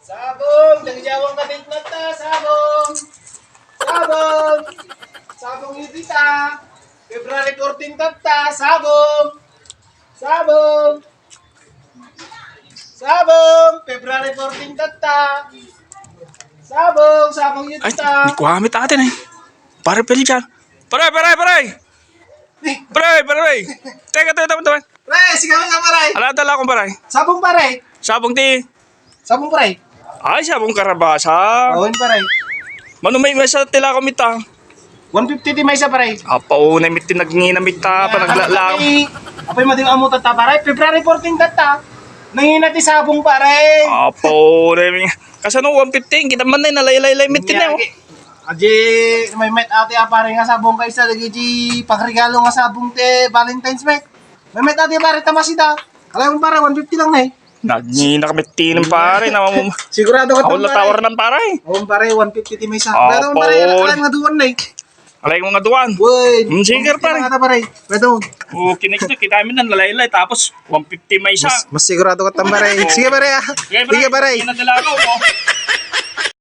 Sabong, nagjawang kabit na ta, sabong. Sabong. Sabong yudita. February 14 tata, sabong. Sabong. Sabong, February 14 tata. Sabong, sabong Ay, yudita. hindi ko hamit atin eh. Pare, pili dyan. Pare! Teka, teman. Pre, sigawan ka pare. Ala, dala akong pare. Sabong pare. Sabong ti. Sabong pare. Ay, sabong karabasa. Awin pare. Mano may mesa tila ko mita. 150 di may isa pare. Apa unay mit tinagninamit ta panaglalang. Apay mading amo tata pare. February 14 tata. Nangina ti sabong pare. Apa unay kasano 115 kita man na nalaylay mit tinay. Aji may met ate pare nga sabong kaysa lagi di pagregalo nga sabong te Valentine's met. May met ate pare tamasida. Alam mo pare 150 lang na eh. Nagnina kami tinin pare na mo. Sigurado ka Ako latawar ng pare. Oo pare 150 ti may isa. Apo. Pero pare alam nga duwan na eh. Alay ko nga duwan. Woy. Sige pare. Ata pare. Pero O kinex na kita amin na nalaylay tapos 150 may isa. mas sigurado ka tam pare. Sige pare. Sige pare. Sige pare.